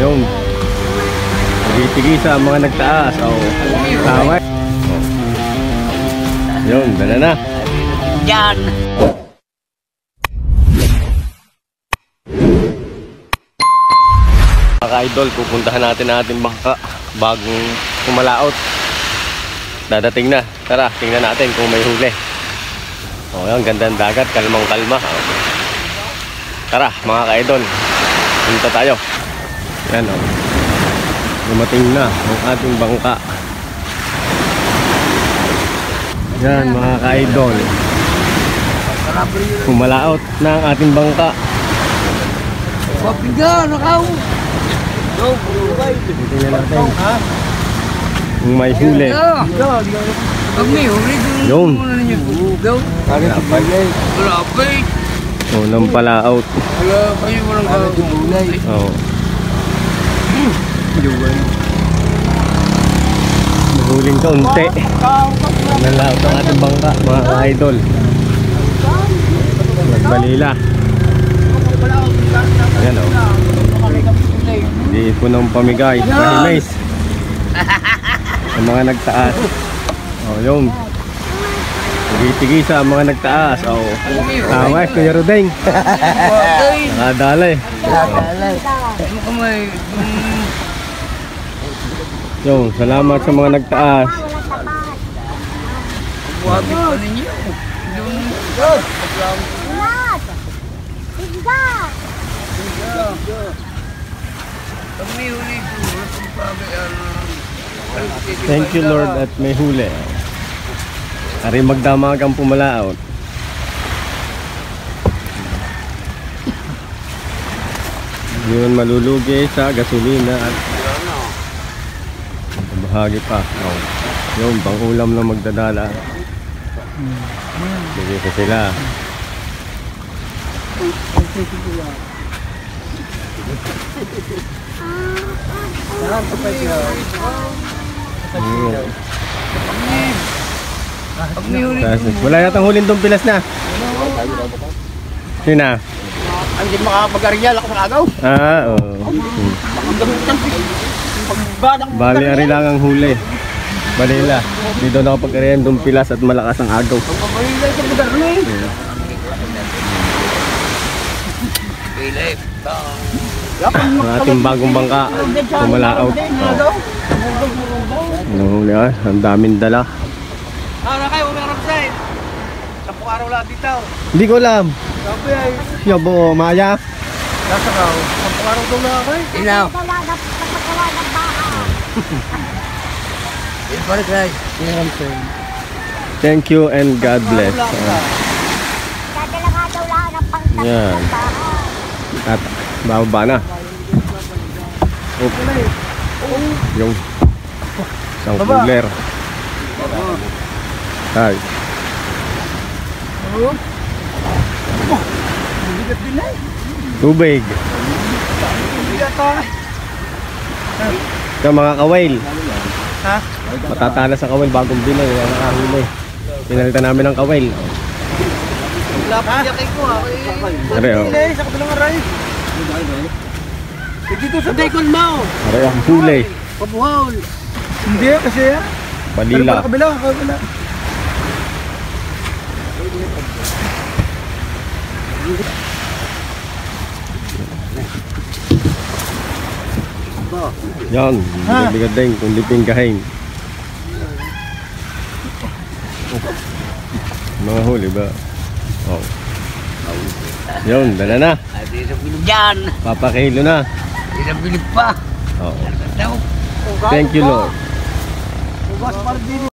Yung tigi sa mga nagtaas. Tama. Yung dala na. Yan. Mga idol, pupuntahan natin ang ating bangka bagong kumalaot. Dadating na. Tara, tingnan natin kung may huli. Yan, ganda ng dagat, kalmang kalma. Tara mga ka-idol, punta tayo. Yan dumating na ang ating bangka. Yan mga ka-idol, kumalaot na ang ating bangka. Papiga, nakaw. Tingnan natin kung may huli. Pag may huli, yung malapit. Unang palaot. Wala kayo, walang gulay. Huling kaunti. Nalaot ang ating bangka mga idol. Nagbalila. Ayan di po ng pamigay. Mahimays ang mga nagtaas. Yung tigi sa mga nagtaas. Tama, Kuya Rodeng. Nakadalay. Yung salamat sa mga nagtaas. Buwagin pa ninyo. Thank you Lord at may huli. Ari magdamag ang pumalaot. Yun malulugi sa gasolina at bahagi pa. Yung pang-ulam na magdadala. Sige pa sila. Wala yatang huling tong pilas na. Sina? Hindi makapag-arial ako sa agaw. Bali ari lang ang huli. Balila. Dito na kapag ariyan tong pilas at malakas ang agaw. Ang ating bagong bangka kumalaot. Ang daming dala. Na kayo, umarap sa'yo. 10 araw lang dito. Hindi ko alam. Sabi ay. Yabo, Maya. Nasa ka, 10 araw daw na ako eh. Inaw. Balik rin. Thank you and God bless. Yan. At bababa na. Yung isang cooler. Ay. Tubig. Ito mga kawail. Ha? Matatala sa kawail bagong bilang. Yan nakahuli. Pinalitan namin ng kawail. Lapit yakay ko ha. Sa kabilang aray. Dito sa Daikon Mao. Aray ang huli. Pabuhaw. Hindi kasi ya. Balila. Kabila. Yan, bigat din kung liping kahing. Mga huli ba? Yun, dala na. Hindi sa bilog yan. Papakilo na. Hindi sa bilog pa. Thank you Lord.